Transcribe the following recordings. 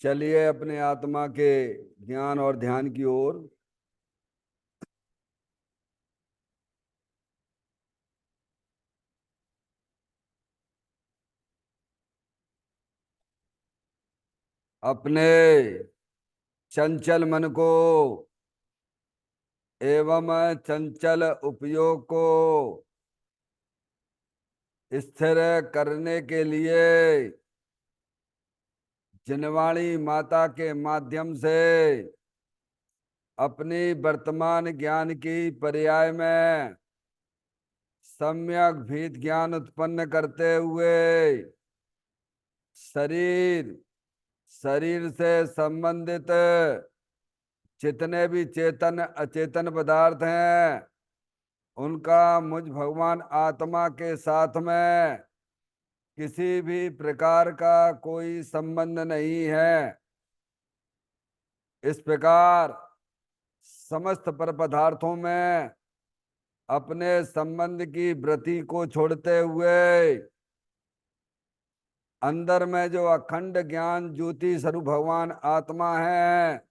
चलिए अपने आत्मा के ज्ञान और ध्यान की ओर। अपने चंचल मन को एवं चंचल उपयोग को स्थिर करने के लिए जिनवाणी माता के माध्यम से अपनी वर्तमान ज्ञान की पर्याय में सम्यक भीत ज्ञान उत्पन्न करते हुए शरीर शरीर से संबंधित जितने भी चेतन अचेतन पदार्थ हैं उनका मुझ भगवान आत्मा के साथ में किसी भी प्रकार का कोई संबंध नहीं है। इस प्रकार समस्त पर पदार्थों में अपने संबंध की वृत्ति को छोड़ते हुए अंदर में जो अखंड ज्ञान ज्योति स्वरूप भगवान आत्मा है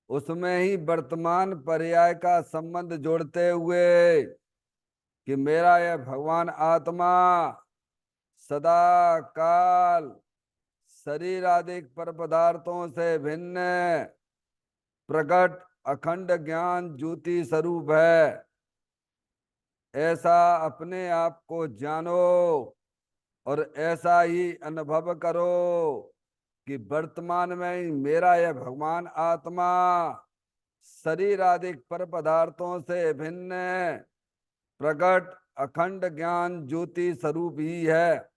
उसमें ही वर्तमान पर्याय का संबंध जोड़ते हुए कि मेरा यह भगवान आत्मा सदा काल शरीर आदि पर पदार्थों से भिन्न प्रकट अखंड ज्ञान ज्योति स्वरूप है। ऐसा अपने आप को जानो और ऐसा ही अनुभव करो कि वर्तमान में ही मेरा यह भगवान आत्मा शरीर आदि पर पदार्थों से भिन्न प्रकट अखंड ज्ञान ज्योति स्वरूप ही है।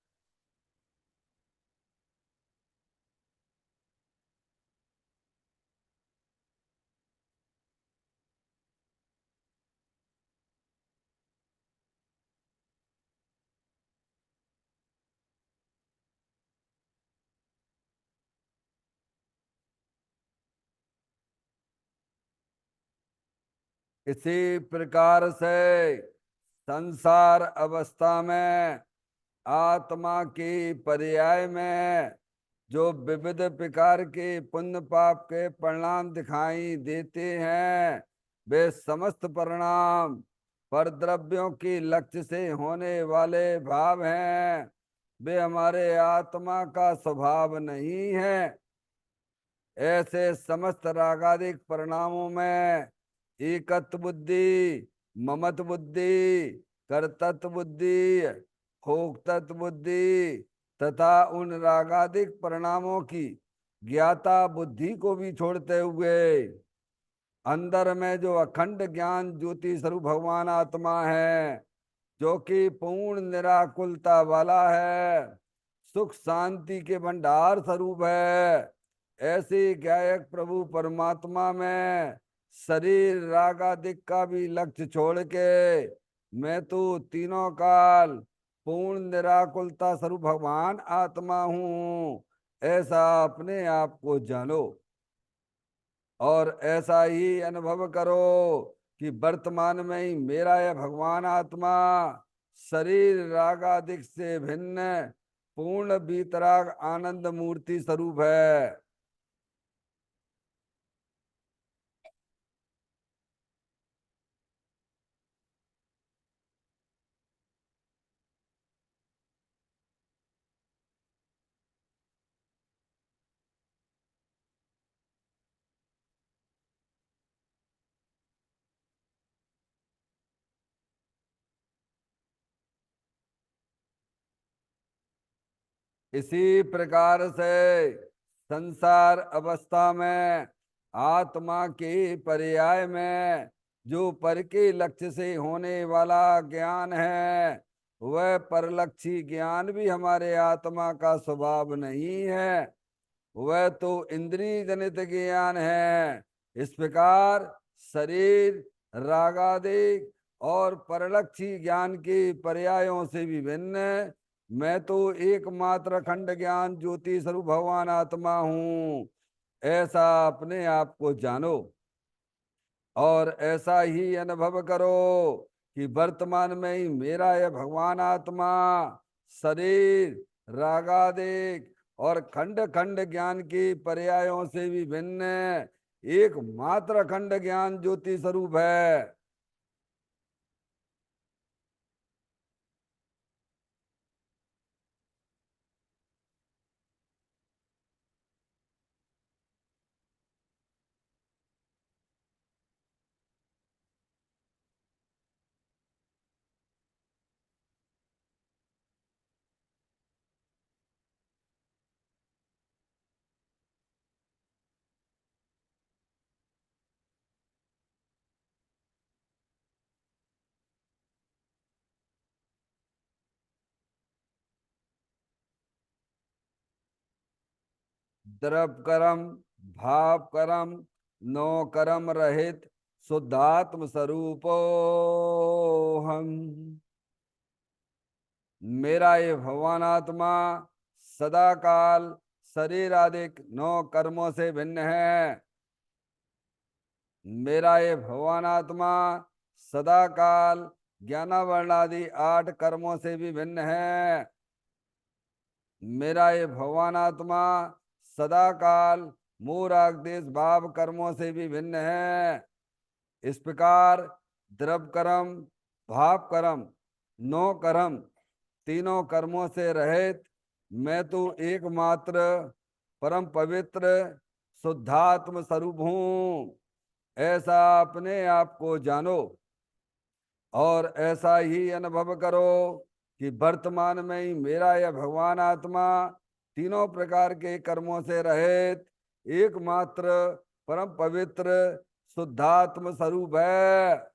इसी प्रकार से संसार अवस्था में आत्मा की पर्याय में जो विविध प्रकार के पुण्य पाप के परिणाम दिखाई देते हैं वे समस्त परिणाम पर द्रव्यों की लक्ष्य से होने वाले भाव हैं। वे हमारे आत्मा का स्वभाव नहीं है। ऐसे समस्त रागादिक परिणामों में एकत्व बुद्धि, ममत बुद्धि, कर्तत्व बुद्धि, भोक्तत्व बुद्धि तथा उन रागादिक परिणामों की ज्ञाता बुद्धि को भी छोड़ते हुए अंदर में जो अखंड ज्ञान ज्योति स्वरूप भगवान आत्मा है जो कि पूर्ण निराकुलता वाला है, सुख शांति के भंडार स्वरूप है, ऐसे गायक प्रभु परमात्मा में शरीर राग आदि का भी लक्ष्य छोड़ के मैं तो तीनों काल पूर्ण निराकुलता स्वरूप भगवान आत्मा हूँ ऐसा अपने आप को जानो और ऐसा ही अनुभव करो कि वर्तमान में ही मेरा यह भगवान आत्मा शरीर राग आदि से भिन्न पूर्ण वीतराग आनंद मूर्ति स्वरूप है। इसी प्रकार से संसार अवस्था में आत्मा के पर्याय में जो पर के लक्ष्य से होने वाला ज्ञान है वह परलक्षी ज्ञान भी हमारे आत्मा का स्वभाव नहीं है। वह तो इंद्रिय जनित ज्ञान है। इस प्रकार शरीर रागादिक और परलक्षी ज्ञान के पर्यायों से भी भिन्न मैं तो एकमात्र अखंड ज्ञान ज्योति स्वरूप भगवान आत्मा हूँ ऐसा अपने आप को जानो और ऐसा ही अनुभव करो कि वर्तमान में ही मेरा यह भगवान आत्मा शरीर रागादिक और खंड खंड ज्ञान की पर्यायों से भी भिन्न एकमात्र खंड ज्ञान ज्योति स्वरूप है। द्रव कर्म भाव कर्म नो कर्म रहित शुद्धात्म स्वरूपो हम। मेरा ये भगवानात्मा सदा काल शरीर आदि नौ कर्मों से भिन्न है। मेरा ये भगवानात्मा सदा काल ज्ञानावरण आदि 8 कर्मों से भी भिन्न है। मेरा ये भगवानात्मा सदा काल मूराग देश भाव कर्मों से भी भिन्न है। इस प्रकार द्रव कर्म भाव कर्म नौ कर्म तीनों कर्मों से रहित मैं तो एकमात्र परम पवित्र शुद्धात्म स्वरूप हूँ। ऐसा अपने आप को जानो और ऐसा ही अनुभव करो कि वर्तमान में ही मेरा यह भगवान आत्मा तीनों प्रकार के कर्मों से रहित एकमात्र परम पवित्र शुद्धात्म स्वरूप है।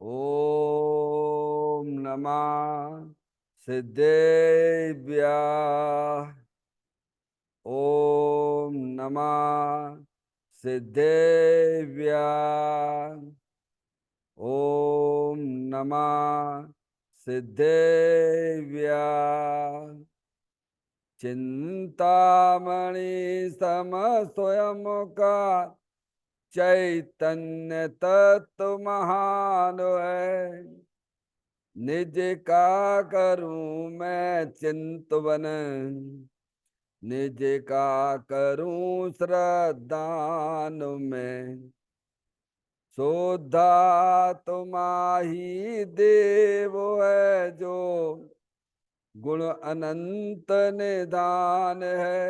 ओम नमः सिद्धेभ्य। ओम नमः सिद्धेभ्य। ओम नमः सिद्धेभ्य। चिंतामणि सम स्वयं का चैतन्य तत्व महान है। निज का करूं मैं चिंतवन निज का करूं श्रद्धान में। शोधा तुम्हारी देव है जो गुण अनंत निधान है।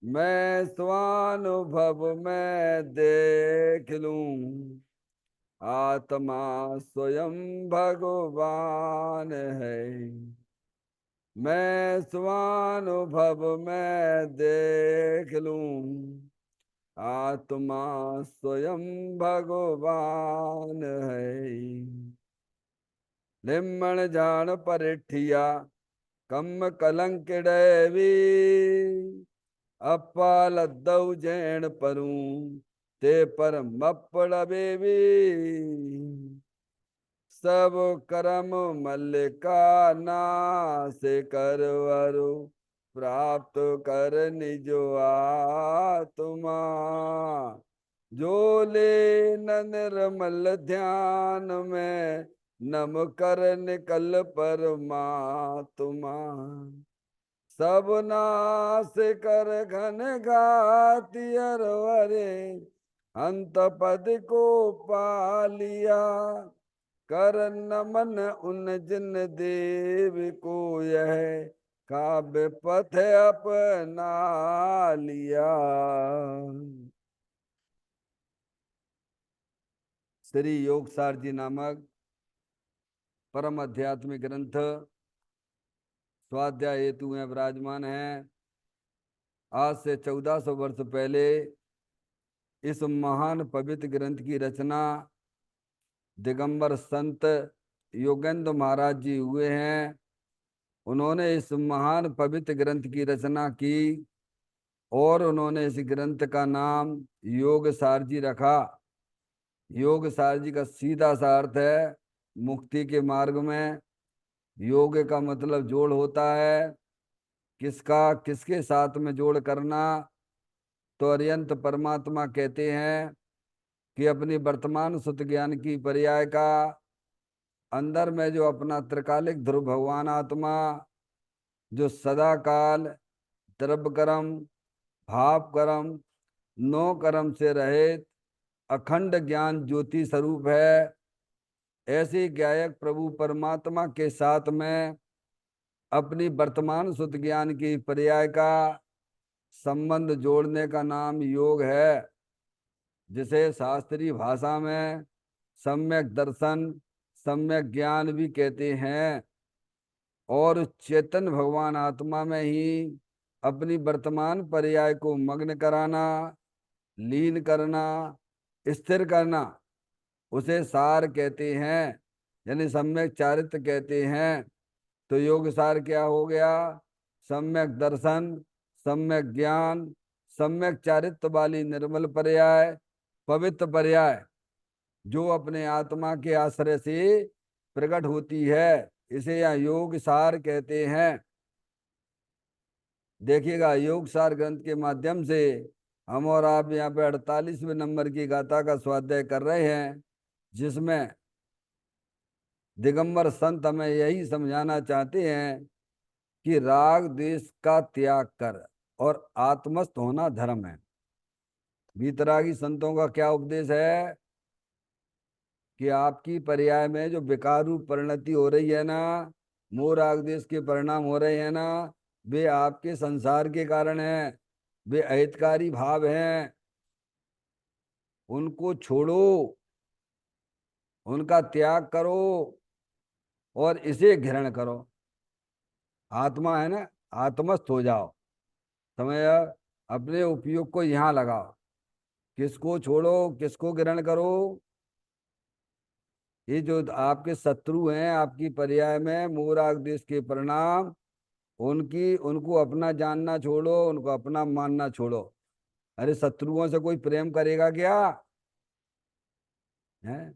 मैं स्वानुभव में देख लूं आत्मा स्वयं भगवान है। मैं स्वानुभव में देख लूं आत्मा स्वयं भगवान है। निम्मण जान परिठिया कम कलंक डैवी अपाल दौ जैन परूं ते पर मपड़ बेबी। सब कर्म मल्लिका नाश करवरु प्राप्त कर निजो आत्मा। जो ले निर्मल ध्यान में नम कर निकल परमात्मा। सब नाश कर घन घाति अरवरे अंत पद को पालिया। कर नमन उन जिन देव को यह काव्य पथ अपना लिया। श्री योगसार जी नामक परम आध्यात्मिक ग्रंथ स्वाध्याय हेतु में विराजमान है। आज से 1400 वर्ष पहले इस महान पवित्र ग्रंथ की रचना दिगंबर संत योगेंद्र महाराज जी हुए हैं। उन्होंने इस महान पवित्र ग्रंथ की रचना की और उन्होंने इस ग्रंथ का नाम योग सार जी रखा। योग सार जी का सीधा सा अर्थ है मुक्ति के मार्ग में। योग का मतलब जोड़ होता है। किसका किसके साथ में जोड़ करना? तो अरियंत परमात्मा कहते हैं कि अपनी वर्तमान सुत ज्ञान की पर्याय का अंदर में जो अपना त्रिकालिक ध्रुव भगवान आत्मा जो सदा काल द्रव्य कर्म भाव कर्म नो कर्म से रहित अखंड ज्ञान ज्योति स्वरूप है। ऐसे गायक प्रभु परमात्मा के साथ में अपनी वर्तमान शुद्ध ज्ञान की पर्याय का संबंध जोड़ने का नाम योग है, जिसे शास्त्रीय भाषा में सम्यक दर्शन सम्यक ज्ञान भी कहते हैं। और चेतन भगवान आत्मा में ही अपनी वर्तमान पर्याय को मग्न कराना, लीन करना, स्थिर करना, उसे सार कहते हैं, यानी सम्यक चारित्र कहते हैं। तो योग सार क्या हो गया? सम्यक दर्शन, सम्यक ज्ञान, सम्यक चारित्र वाली निर्मल पर्याय, पवित्र पर्याय, जो अपने आत्मा के आश्रय से प्रकट होती है, इसे यहाँ योग सार कहते हैं। देखिएगा, योग सार ग्रंथ के माध्यम से हम और आप यहाँ पे 48वें नंबर की गाथा का स्वाध्याय कर रहे हैं, जिसमें दिगंबर संत हमें यही समझाना चाहते हैं कि राग द्वेष का त्याग कर और आत्मस्थ होना धर्म है। वीतरागी संतों का क्या उपदेश है कि आपकी पर्याय में जो विकार रूप परिणति हो रही है ना, मोह राग द्वेष के परिणाम हो रहे हैं ना, वे आपके संसार के कारण हैं, वे अहितकारी भाव हैं। उनको छोड़ो, उनका त्याग करो और इसे ग्रहण करो। आत्मा है ना, आत्मस्थ हो जाओ। समय अपने उपयोग को यहाँ लगाओ। किसको छोड़ो, किसको ग्रहण करो? ये जो आपके शत्रु हैं आपकी पर्याय में मोह राग द्वेष के परिणाम, उनकी उनको अपना जानना छोड़ो, उनको अपना मानना छोड़ो। अरे शत्रुओं से कोई प्रेम करेगा क्या? है?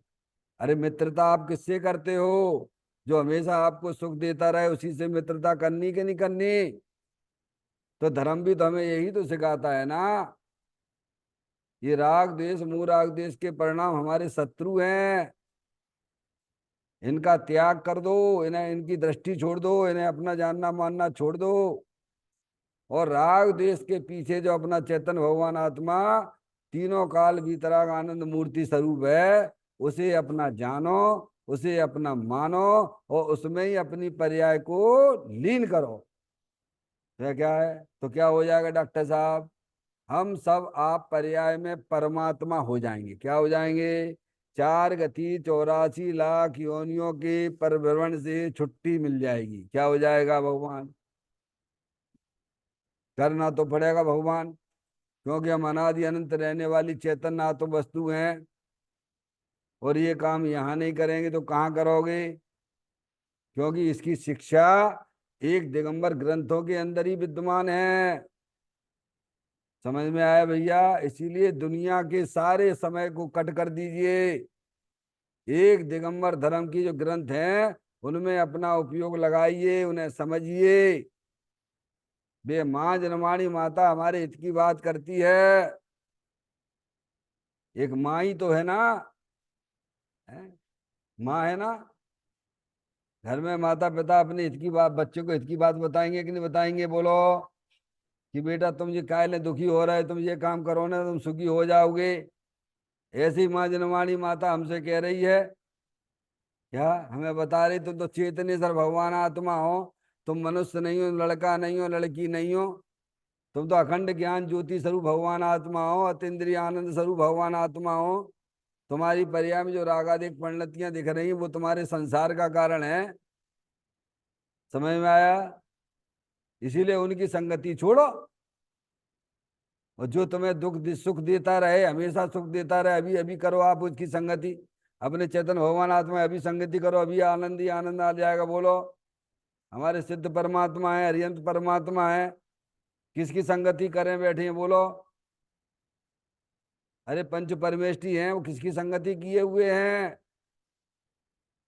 अरे मित्रता आप किससे करते हो? जो हमेशा आपको सुख देता रहे उसी से मित्रता करनी कि नहीं करनी? तो धर्म भी तो हमें यही तो सिखाता है ना। ये राग द्वेष मोह राग द्वेष के परिणाम हमारे शत्रु हैं। इनका त्याग कर दो, इन्हें इनकी दृष्टि छोड़ दो, इन्हें अपना जानना मानना छोड़ दो। और राग द्वेष के पीछे जो अपना चेतन भगवान आत्मा तीनों काल भीतराग आनंद मूर्ति स्वरूप है, उसे अपना जानो, उसे अपना मानो और उसमें ही अपनी पर्याय को लीन करो। तो क्या है? तो क्या हो जाएगा डॉक्टर साहब? हम सब आप पर्याय में परमात्मा हो जाएंगे। क्या हो जाएंगे? 4 गति 84 लाख योनियों के परिभ्रमण से छुट्टी मिल जाएगी। क्या हो जाएगा? भगवान करना तो पड़ेगा भगवान, क्योंकि हम अनादि अनंत रहने वाली चेतन आत्म वस्तु हैं। और ये काम यहाँ नहीं करेंगे तो कहाँ करोगे? क्योंकि इसकी शिक्षा एक दिगंबर ग्रंथों के अंदर ही विद्यमान है। समझ में आया भैया? इसीलिए दुनिया के सारे समय को कट कर दीजिए। एक दिगंबर धर्म की जो ग्रंथ हैं उनमें अपना उपयोग लगाइए, उन्हें समझिए। वे माँ जनमाणी माता हमारे हित की बात करती है। एक माँ ही तो है ना, है? माँ है ना। घर में माता पिता अपने हित की बात, बच्चों को हित की बात बताएंगे कि नहीं बताएंगे? बोलो कि बेटा तुम ये काहे दुखी हो रहे, तुम ये काम करो ना, तुम सुखी हो जाओगे। ऐसी माँ जनमाणी माता हमसे कह रही है, क्या हमें बता रही तुम तो चेतनेश्वर भगवान आत्मा हो, तुम मनुष्य नहीं हो, लड़का नहीं हो, लड़की नहीं हो, तुम तो अखंड ज्ञान ज्योति स्वरूप भगवान आत्मा हो, अतीन्द्रिय आनंद स्वरूप भगवान आत्मा हो। तुम्हारी पर्याय में जो रागादिक परिणतियां दिख रही हैं वो तुम्हारे संसार का कारण है। समझ में आया? इसीलिए उनकी संगति छोड़ो और जो तुम्हें सुख देता रहे, हमेशा सुख देता रहे, अभी अभी करो आप उसकी संगति, अपने चेतन भगवान आत्मा अभी संगति करो, अभी आनंद ही आनंद आ जाएगा। बोलो, हमारे सिद्ध परमात्मा है, अरियंत परमात्मा है, किसकी संगति करें बैठे हैं बोलो? अरे पंच परमेष्टि हैं, वो किसकी संगति किए हुए हैं?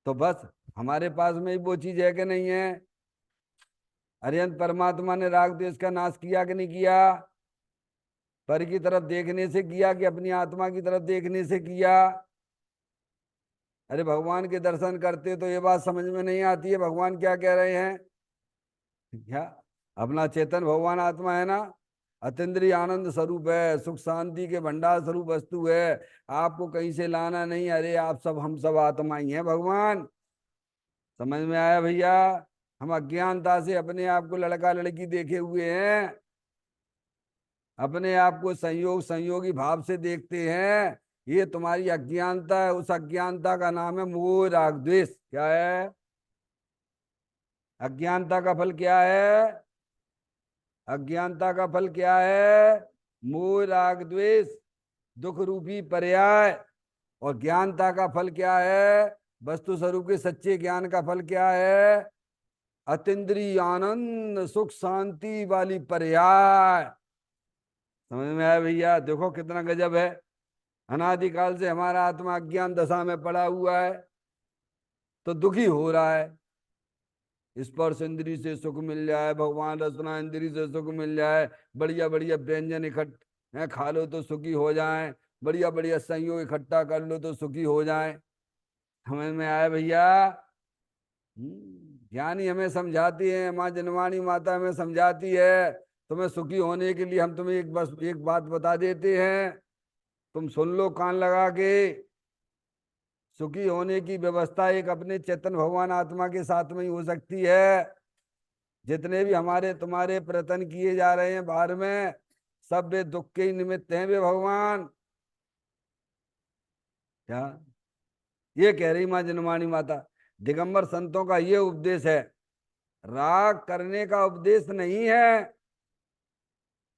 तो बस हमारे पास में ही वो चीज है कि नहीं है? अरिहंत परमात्मा ने राग द्वेष का नाश किया कि नहीं किया? पर की तरफ देखने से किया कि अपनी आत्मा की तरफ देखने से किया? अरे भगवान के दर्शन करते तो ये बात समझ में नहीं आती है, भगवान क्या कह रहे हैं? क्या अपना चेतन भगवान आत्मा है ना, अतीन्द्रिय आनंद स्वरूप है, सुख शांति के भंडार स्वरूप वस्तु है, आपको कहीं से लाना नहीं। अरे आप सब, हम सब आत्मा ही है भगवान। समझ में आया भैया? हम अज्ञानता से अपने आप को लड़का लड़की देखे हुए हैं, अपने आप को संयोग संयोगी भाव से देखते हैं। ये तुम्हारी अज्ञानता है, उस अज्ञानता का नाम है मोह राग द्वेष। क्या है अज्ञानता का फल? क्या है अज्ञानता का फल? क्या है? मोह राग द्वेष, दुख रूपी पर्याय। और ज्ञानता का फल क्या है? वस्तु स्वरूप के सच्चे ज्ञान का फल क्या है? अतीन्द्रिय आनंद, सुख शांति वाली पर्याय। समझ में आया भैया? देखो कितना गजब है। अनादिकाल से हमारा आत्मा अज्ञान दशा में पड़ा हुआ है, तो दुखी हो रहा है। स्पर्श इंद्री से सुख मिल जाए, भगवान रसना इंद्री से सुख मिल जाए, बढ़िया बढ़िया व्यंजन इकट्ठे खा लो तो सुखी हो जाए, बढ़िया बढ़िया संयोग इकट्ठा कर लो तो सुखी हो जाए। समझ में आया भैया? ज्ञानी हमें समझाती है, माँ जनवाणी माता हमें समझाती है, तुम्हें सुखी होने के लिए हम तुम्हें एक बात बता देते हैं, तुम सुन लो कान लगा के। सुखी होने की व्यवस्था एक अपने चेतन भगवान आत्मा के साथ में ही हो सकती है। जितने भी हमारे तुम्हारे प्रयत्न किए जा रहे हैं बाहर में, सब वे दुख के ही निमित्त हैं वे भगवान। क्या ये कह रही माँ जनवाणी माता? दिगंबर संतों का ये उपदेश है, राग करने का उपदेश नहीं है।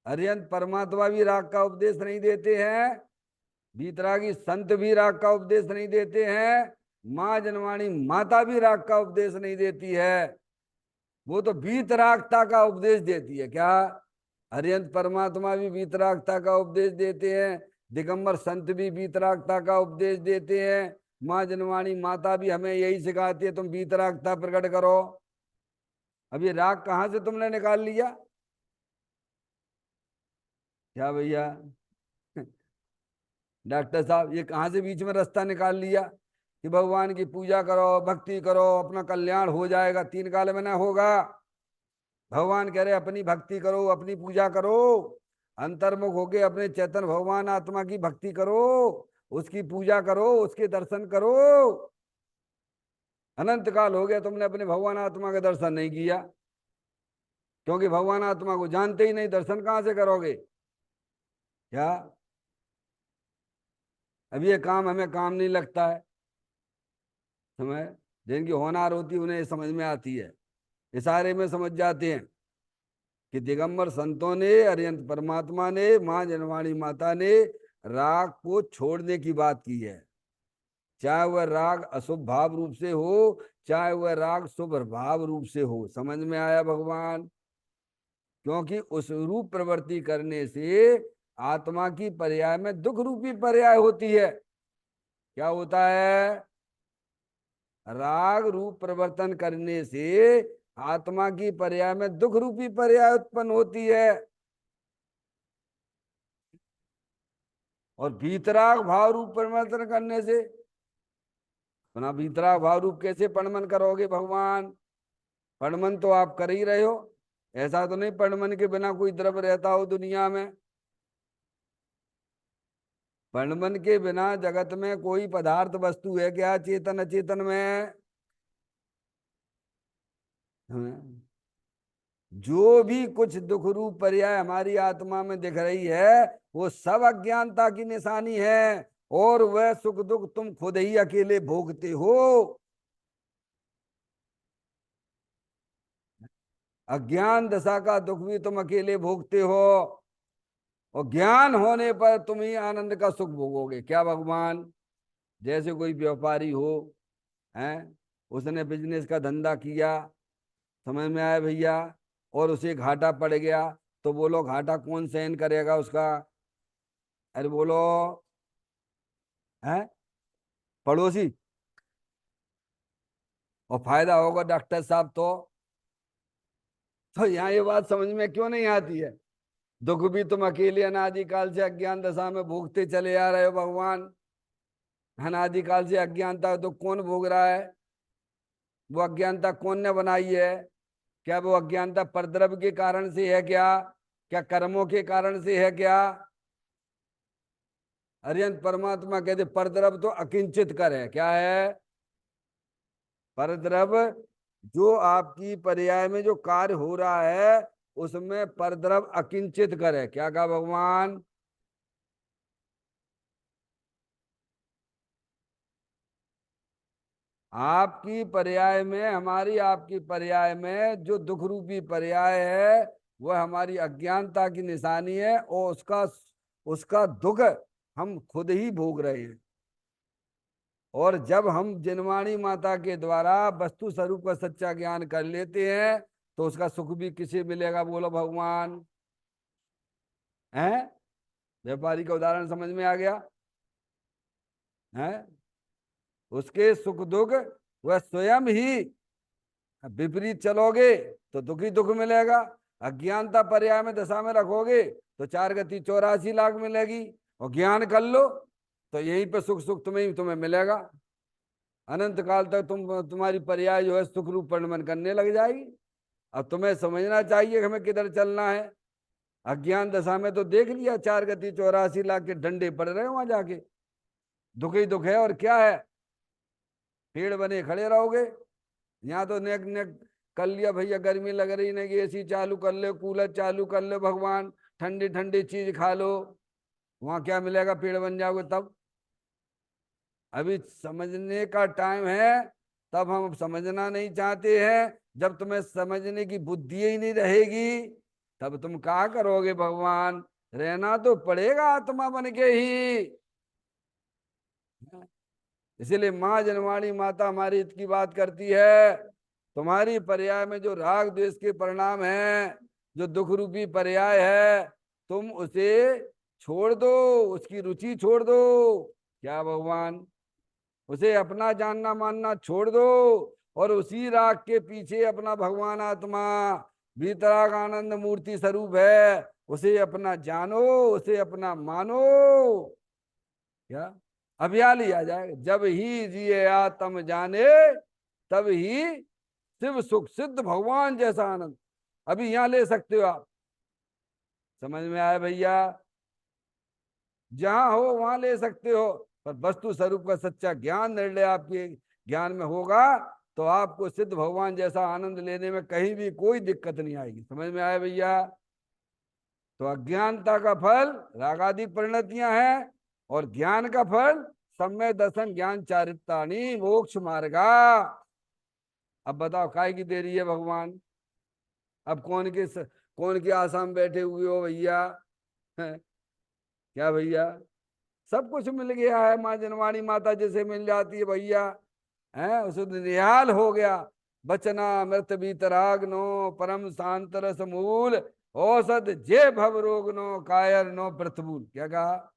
अरिहंत परमात्मा भी राग का उपदेश नहीं देते हैं, वीतरागी संत भी राग का उपदेश नहीं देते हैं, माँ जनवाणी माता भी राग का उपदेश नहीं देती है। वो तो वीतरागता का उपदेश देती है। क्या अरिहंत परमात्मा भी वीतरागता का उपदेश देते हैं, दिगंबर संत भी वीतरागता का उपदेश देते हैं, माँ जनवाणी माता भी हमें यही सिखाती है, तुम वीतरागता प्रकट करो। अब ये राग कहाँ से तुमने निकाल लिया? क्या भैया? डॉक्टर साहब, ये कहाँ से बीच में रास्ता निकाल लिया कि भगवान की पूजा करो, भक्ति करो, अपना कल्याण हो जाएगा? तीन काल में ना होगा। भगवान कह रहे अपनी भक्ति करो, अपनी पूजा करो, अंतर्मुख होके अपने चेतन भगवान आत्मा की भक्ति करो, उसकी पूजा करो, उसके दर्शन करो। अनंत काल हो गया तुमने अपने भगवान आत्मा का दर्शन नहीं किया, क्योंकि भगवान आत्मा को जानते ही नहीं, दर्शन कहाँ से करोगे? क्या अब ये काम हमें काम नहीं लगता है? समय जिनकी होनहार होती उन्हें समझ में आती है, इशारे में समझ जाते हैं कि दिगंबर संतों ने, अरिहंत परमात्मा ने, माँ जनवाणी माता ने राग को छोड़ने की बात की है। चाहे वह राग अशुभ भाव रूप से हो, चाहे वह राग शुभ भाव रूप से हो। समझ में आया भगवान? क्योंकि उस रूप प्रवृत्ति करने से आत्मा की पर्याय में दुख रूपी पर्याय होती है। क्या होता है? राग रूप परिवर्तन करने से आत्मा की पर्याय में दुख रूपी पर्याय उत्पन्न होती है, और भीतराग भाव रूप परिवर्तन करने से, अपना भीतराग भाव रूप कैसे परिवर्तन करोगे भगवान? परिवर्तन तो आप कर ही रहे हो, ऐसा तो नहीं परिवर्तन के बिना कोई द्रव्य रहता हो दुनिया में। परिवर्तन के बिना जगत में कोई पदार्थ वस्तु है क्या, चेतन अचेतन में? हाँ। जो भी कुछ दुख रूप पर्याय हमारी आत्मा में दिख रही है, वो सब अज्ञानता की निशानी है, और वह सुख दुख तुम खुद ही अकेले भोगते हो। अज्ञान दशा का दुख भी तुम अकेले भोगते हो, और ज्ञान होने पर तुम ही आनंद का सुख भोगोगे। क्या भगवान? जैसे कोई व्यापारी हो, हैं, उसने बिजनेस का धंधा किया, समझ में आया भैया, और उसे घाटा पड़ गया, तो बोलो घाटा कौन सहन करेगा उसका? अरे बोलो, हैं, पड़ोसी। और फायदा होगा डॉक्टर साहब। तो यहाँ ये बात समझ में क्यों नहीं आती है? दुख भी तुम अकेले अनादिकाल से अज्ञान दशा में भोगते चले आ रहे हो भगवान। अनादिकाल से अज्ञानता का दुख कौन भोग रहा है? वो अज्ञानता कौन ने बनाई है? क्या वो अज्ञानता परद्रव्य के कारण से है क्या? क्या कर्मों के कारण से है क्या? अरियंत परमात्मा कहते परद्रव्य तो अकिंचित कर है। क्या है परद्रव्य? जो आपकी पर्याय में जो कार्य हो रहा है उसमें परद्रव्य अकिंचित कर है। क्या कहा भगवान? आपकी पर्याय में, हमारी आपकी पर्याय में जो दुख रूपी पर्याय है वह हमारी अज्ञानता की निशानी है, और उसका उसका दुख हम खुद ही भोग रहे हैं। और जब हम जिनवाणी माता के द्वारा वस्तु स्वरूप का सच्चा ज्ञान कर लेते हैं तो उसका सुख भी किसे मिलेगा? बोलो भगवान। है, व्यापारी का उदाहरण समझ में आ गया है? उसके सुख दुख वह स्वयं ही, विपरीत चलोगे तो दुख ही दुख मिलेगा। अज्ञानता पर्याय में दशा में रखोगे तो 4 गति 84 लाख मिलेगी। और ज्ञान कर लो तो यहीं पे सुख सुख तुम्हें तुम्हें मिलेगा। अनंत काल तक तुम्हारी पर्याय जो है सुख रूप परिणमन करने लग जाएगी। अब तुम्हें समझना चाहिए कि हमें किधर चलना है। अज्ञान दशा में तो देख लिया 4 गति 84 लाख के डंडे पड़ रहे वहां जाके, दुख ही दुख है। और क्या है? पेड़ बने खड़े रहोगे। यहाँ तो नेक नेक कर लिया भैया, गर्मी लग रही ना कि एसी चालू कर लो, कूलर चालू कर लो, भगवान ठंडी ठंडी चीज खा लो। वहां क्या मिलेगा? पेड़ बन जाओगे तब। अभी समझने का टाइम है, तब हम समझना नहीं चाहते हैं। जब तुम्हें समझने की बुद्धि ही नहीं रहेगी तब तुम क्या करोगे भगवान? रहना तो पड़ेगा आत्मा बन के ही। इसीलिए माँ जनवाणी माता हमारी हित की बात करती है। तुम्हारी पर्याय में जो राग द्वेष के परिणाम है, जो दुख रूपी पर्याय है, तुम उसे छोड़ दो, उसकी रुचि छोड़ दो। क्या भगवान? उसे अपना जानना मानना छोड़ दो, और उसी राग के पीछे अपना भगवान आत्मा भीतराग आनंद मूर्ति स्वरूप है, उसे अपना जानो, उसे अपना मानो। क्या अभियान लिया जाए? जब ही जिए आत्म जाने तब ही शिव सुख सिद्ध भगवान जैसा आनंद। अभी यहां ले सकते हो आप। समझ में आया भैया? जहां हो वहां ले सकते हो, पर वस्तु स्वरूप का सच्चा ज्ञान निर्णय आपके ज्ञान में होगा तो आपको सिद्ध भगवान जैसा आनंद लेने में कहीं भी कोई दिक्कत नहीं आएगी। समझ में आया भैया? तो अज्ञानता का फल रागादि परिणतियां हैं, और ज्ञान का फल सम्य दर्शन ज्ञान चारित्राणी मोक्ष मार्गा। अब बताओ काय की देरी है भगवान? अब कौन की आशा में बैठे हुए हो भैया? क्या भैया? सब कुछ मिल गया है, माँ जनवाणी माता जैसे मिल जाती है भैया। है उसे निहाल हो गया। बचना मृत बीतराग नो परम शांत रस मूल, औसत जे भव रोग नो कायर नो प्रथबूल। क्या कहा?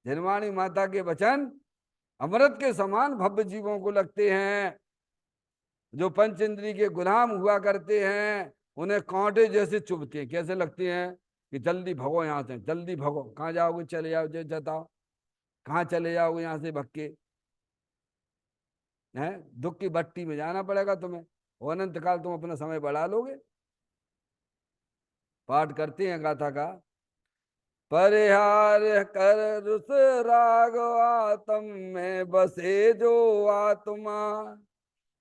जनवाणी माता के वचन अमृत के समान भव्य जीवों को लगते हैं। जो पंच इंद्री के गुलाम हुआ करते हैं उन्हें कांटे जैसे चुभते हैं। कैसे लगते हैं? कि जल्दी भगो यहाँ से, जल्दी भगो। कहाँ जाओगे? चले जाओ, जताओ कहाँ चले जाओगे यहाँ से भग के? हैं, दुख की भट्टी में जाना पड़ेगा तुम्हें, और अनंत काल तुम अपना समय बढ़ा लोगे। पाठ करते हैं गाथा का। परिहार कर रुस राग आत्म में बसे जो आत्मा,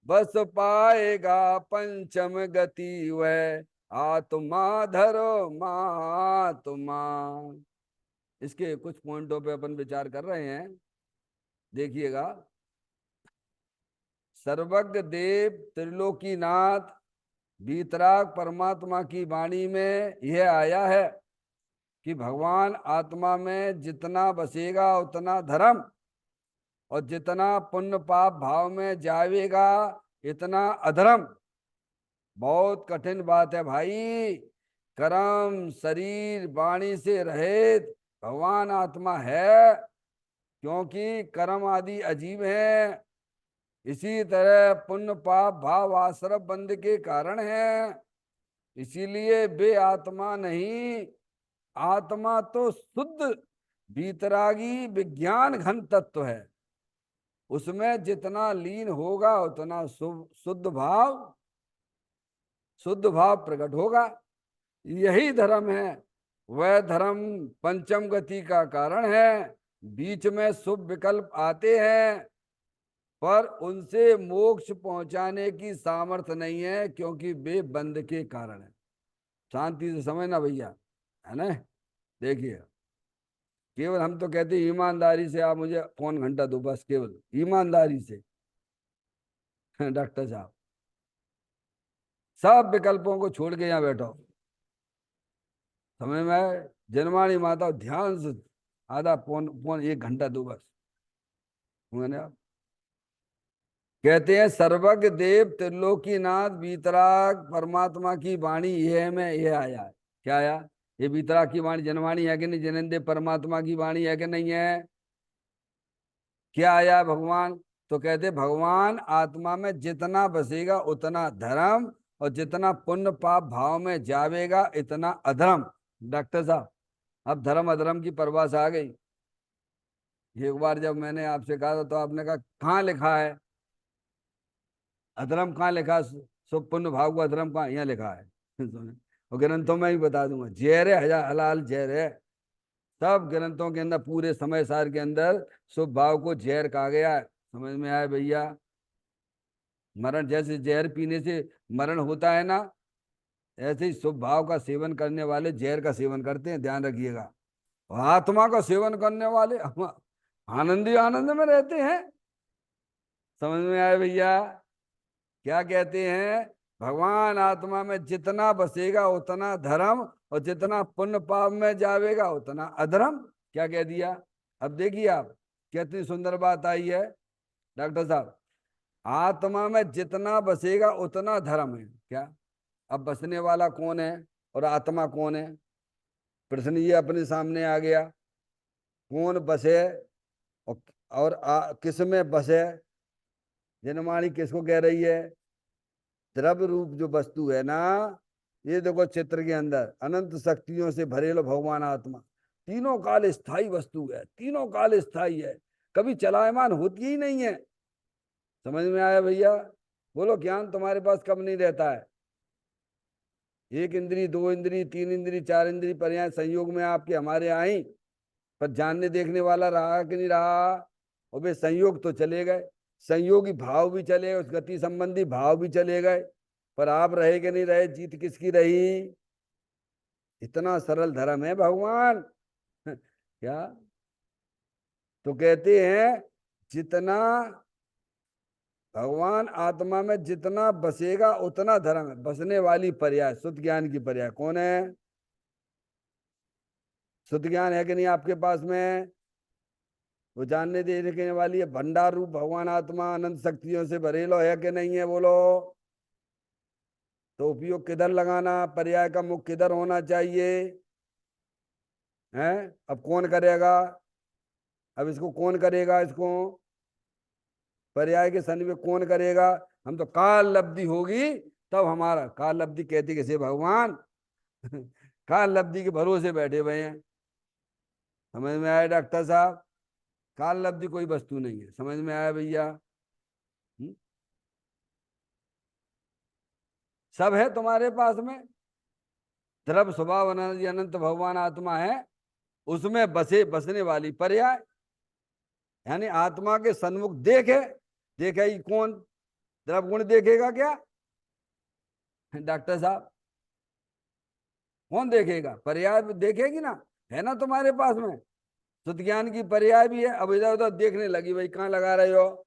बस पाएगा पंचम गति वह आत्मा धरो महात्मा। इसके कुछ पॉइंटों पे अपन विचार कर रहे हैं, देखिएगा। सर्वज्ञ देव त्रिलोकीनाथ वीतराग परमात्मा की वाणी में यह आया है कि भगवान आत्मा में जितना बसेगा उतना धर्म, और जितना पुण्य पाप भाव में जाएगा इतना अधर्म। बहुत कठिन बात है भाई। कर्म शरीर वाणी से रहित भगवान आत्मा है, क्योंकि कर्म आदि अजीब है। इसी तरह पुण्य पाप भाव आश्रम बंध के कारण है, इसीलिए वे आत्मा नहीं। आत्मा तो शुद्ध बीतरागी विज्ञान घन तत्व है, उसमें जितना लीन होगा उतना शुद्ध भाव प्रकट होगा। यही धर्म है। वह धर्म पंचम गति का कारण है। बीच में शुभ विकल्प आते हैं, पर उनसे मोक्ष पहुंचाने की सामर्थ्य नहीं है, क्योंकि वे बंध के कारण है। शांति से समझना भैया, है ना। देखिए, केवल हम तो कहते हैं ईमानदारी से आप मुझे पौन घंटा दो, बस केवल ईमानदारी से। डॉक्टर साहब, सब विकल्पों को छोड़ के यहाँ बैठो। समझ में आए? जनवाणी माता ध्यान से आधा पौन पौन 1 घंटा दो बस। मैंने आप कहते हैं सर्वज्ञ देव त्रिलोकीनाथ वीतराग परमात्मा की वाणी यह में यह आया है। क्या आया? ये वीतराग की वाणी जनवाणी है कि नहीं? जनेंद्र परमात्मा की वाणी है कि नहीं है? क्या आया भगवान? तो कहते भगवान आत्मा में जितना बसेगा उतना धर्म, और जितना पुण्य पाप भाव में जावेगा इतना अधर्म। डॉक्टर साहब, अब धर्म अधर्म की परिभाषा आ गई। एक बार जब मैंने आपसे कहा था तो आपने कहा कहाँ लिखा है अधर्म? कहाँ लिखा है? शुभ पुण्य भाव को अधर्म कहाँ? यहाँ लिखा है। और ग्रंथों में ही बता दूंगा, जहर है, हजार हलाल जहर है। सब ग्रंथों के अंदर पूरे समय सार के अंदर शुभ भाव को जहर कहा गया है। समझ में आया भैया? मरण जैसे जहर पीने से मरण होता है ना, ऐसे ही शुभ भाव का सेवन करने वाले जहर का सेवन करते हैं, ध्यान रखिएगा। और आत्मा का सेवन करने वाले आनंदी आनंद में रहते हैं। समझ में आया भैया? क्या कहते हैं? भगवान आत्मा में जितना बसेगा उतना धर्म, और जितना पुण्य पाप में जावेगा उतना अधर्म। क्या कह दिया? अब देखिए आप, कितनी सुंदर बात आई है डॉक्टर साहब। आत्मा में जितना बसेगा उतना धर्म है। क्या? अब बसने वाला कौन है और आत्मा कौन है? प्रश्न ये अपने सामने आ गया। कौन बसे और किस में बसे? जनमानी किसको कह रही है? द्रव्य रूप जो वस्तु है ना, ये देखो चित्र के अंदर अनंत शक्तियों से भरे लो भगवान आत्मा। तीनों काल स्थायी वस्तु है, तीनों काल स्थायी है, कभी चलायमान होती ही नहीं है। समझ में आया भैया? बोलो, ज्ञान तुम्हारे पास कब नहीं रहता है? एक इंद्री, दो इंद्री, तीन इंद्री, चार इंद्री पर्याय संयोग में आपके हमारे आई, पर जानने देखने वाला रहा कि नहीं रहा? और वे संयोग तो चले गए, संयोगी भाव भी चले गए, उस गति संबंधी भाव भी चले गए, पर आप रहे कि नहीं रहे? जीत किसकी रही? इतना सरल धर्म है भगवान। क्या? तो कहते हैं जितना भगवान आत्मा में जितना बसेगा उतना धर्म है। बसने वाली पर्याय शुद्ध ज्ञान की पर्याय कौन है? शुद्ध ज्ञान है कि नहीं आपके पास में? वो जानने देने वाली है भंडार रूप भगवान आत्मा अनंत शक्तियों से भरेलो है कि नहीं है? बोलो। तो उपयोग किधर लगाना? पर्याय का मुख किधर होना चाहिए? है? अब कौन करेगा? अब इसको कौन करेगा? इसको पर्याय के सन्निवेश कौन करेगा? हम तो काल लब्धि होगी तब हमारा। काल लब्धि कहती कैसे भगवान? काल लब्धि के भरोसे बैठे हुए हैं। समझ में आया डॉक्टर साहब? काल लब्धि कोई वस्तु नहीं है। समझ में आया भैया? सब है तुम्हारे पास में। द्रव स्वभाव अनंत भगवान आत्मा है, उसमें बसने वाली पर्याय, यानी आत्मा के सन्मुख देखे। देखे ही कौन? द्रव गुण देखेगा क्या डॉक्टर साहब? कौन देखेगा? पर्याय देखेगी ना, है ना तुम्हारे पास में? शुद्ध ज्ञान की पर्याय भी है। अब इधर उधर देखने लगी, भाई कहाँ लगा रहे हो?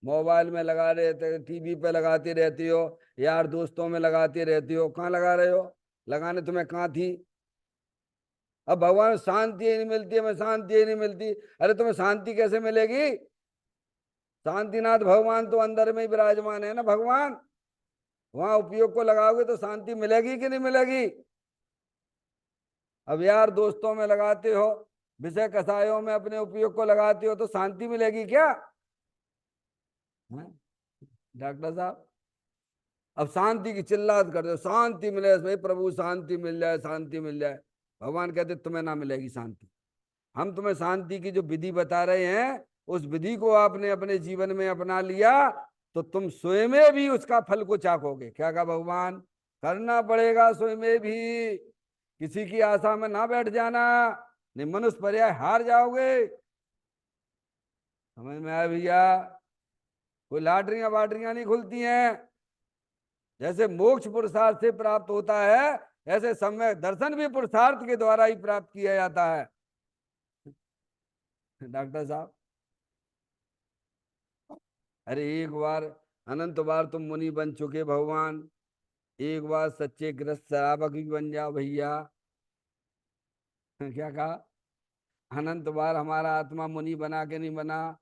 मोबाइल में लगा रहे थे, टीवी पे लगाती रहती हो, यार दोस्तों में लगाती रहती हो, कहाँ लगा रहे हो? लगाने तुम्हें कहाँ थी? अब भगवान शांति ही नहीं मिलती है, मैं शांति ही नहीं मिलती। अरे तुम्हें शांति कैसे मिलेगी? शांतिनाथ भगवान तो अंदर में ही विराजमान है ना भगवान। वहां उपयोग को लगाओगे तो शांति मिलेगी कि नहीं मिलेगी? अब यार दोस्तों में लगाते हो, विषय कसायों में अपने उपयोग को लगाते हो तो शांति मिलेगी क्या? हैं? डॉक्टर साहब, अब शांति की चिल्लात कर दो, शांति मिले भाई प्रभु, शांति मिल जाए, शांति मिल जाए। भगवान कहते तुम्हें ना मिलेगी शांति। हम तुम्हें शांति की जो विधि बता रहे हैं, उस विधि को आपने अपने जीवन में अपना लिया तो तुम स्वयं भी उसका फल को चाकोगे। क्या कहा भगवान? करना पड़ेगा स्वयं भी, किसी की आशा में ना बैठ जाना, नहीं मनुष्य पर्याय हार जाओगे। समझ में आया भैया? कोई लॉटरियां वाटरियां नहीं खुलती हैं। जैसे मोक्ष पुरुषार्थ से प्राप्त होता है, ऐसे समय दर्शन भी पुरुषार्थ के द्वारा ही प्राप्त किया जाता है। डॉक्टर साहब, अरे एक बार, अनंत बार तुम मुनि बन चुके भगवान, एक बार सच्चे ग्रस्त श्रावक भी बन जाओ भैया। क्या कहा? अनंत बार हमारा आत्मा मुनि बना के नहीं बना।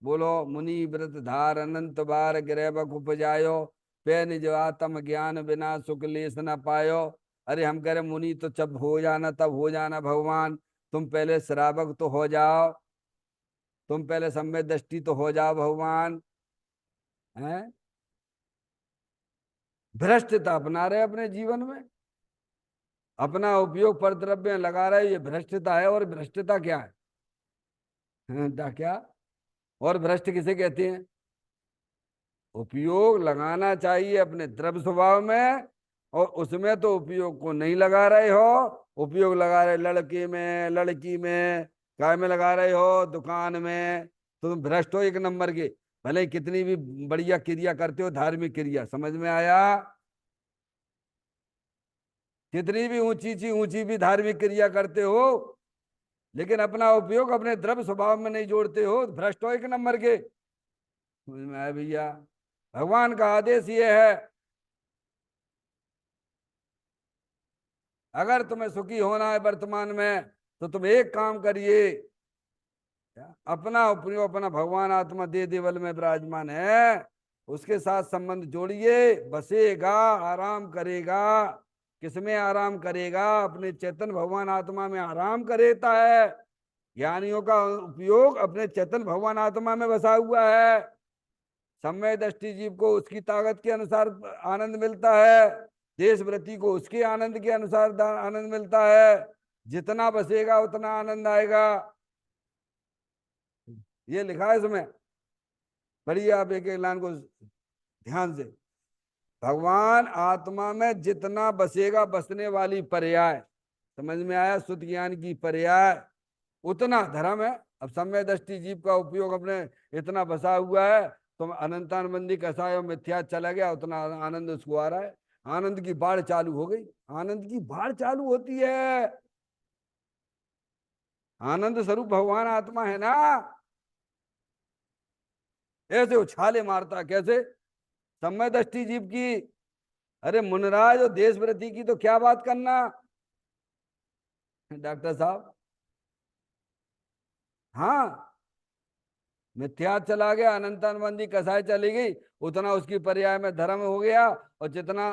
बोलो, मुनि व्रत धार अनंत बार गिरैबक उपजायो, पे निज आत्म ज्ञान बिना सुख लेस न पायो। अरे हम कह रहे मुनि तो जब हो जाना तब हो जाना भगवान, तुम पहले श्रावक तो हो जाओ, तुम पहले सम्यक दृष्टि तो हो जाओ भगवान। हैं? भ्रष्टता अपना रहे अपने जीवन में, अपना उपयोग पर द्रव्य लगा रहे, ये भ्रष्टता है। और भ्रष्टता क्या है? क्या? और भ्रष्ट किसे कहते हैं? उपयोग लगाना चाहिए अपने द्रव्य स्वभाव में, और उसमें तो उपयोग को नहीं लगा रहे हो। उपयोग लगा रहे लड़के में, लड़की में, काय में लगा रहे हो, दुकान में, तो तुम भ्रष्ट हो एक नंबर के। भले ही कितनी भी बढ़िया क्रिया करते हो, धार्मिक क्रिया, समझ में आया? कितनी भी ऊंची भी धार्मिक क्रिया करते हो, लेकिन अपना उपयोग अपने द्रव्य स्वभाव में नहीं जोड़ते हो, भ्रष्ट हो एक नंबर के। समझ में आया भैया? भगवान का आदेश ये है, अगर तुम्हें सुखी होना है वर्तमान में तो तुम एक काम करिए, अपना उपयोग अपना भगवान आत्मा दे देवल में विराजमान है, उसके साथ संबंध जोड़िए, बसेगा, आराम करेगा। किसमें आराम करेगा? अपने चेतन भगवान आत्मा में आराम करेता है। ज्ञानियों का उपयोग अपने चेतन भगवान आत्मा में बसा हुआ है। समय दृष्टि जीव को उसकी ताकत के अनुसार आनंद मिलता है, देशव्रति को उसके आनंद के अनुसार आनंद मिलता है। जितना बसेगा उतना आनंद आएगा, ये लिखा है इसमें। पढ़िए आप एक एक लाइन को ध्यान से। भगवान आत्मा में जितना बसेगा, बसने वाली पर्याय, समझ में आया? शुद्ध ज्ञान की पर्याय उतना धर्म है। अब समय दृष्टि जीव का उपयोग अपने इतना बसा हुआ है, तो अनंतानबंदी कसाय और मिथ्या चला गया, उतना आनंद उसको आ रहा है। आनंद की बाढ़ चालू हो गई, आनंद की बाढ़ चालू होती है। आनंद स्वरूप भगवान आत्मा है ना, ऐसे उछाले मारता कैसे समय दृष्टि जीव की। अरे मुनराज और देशव्रति की तो क्या बात करना डॉक्टर साहब। हाँ, मिथ्या चला गया, अनंतानबंदी कसाय चली गई, उतना उसकी पर्याय में धर्म हो गया। और जितना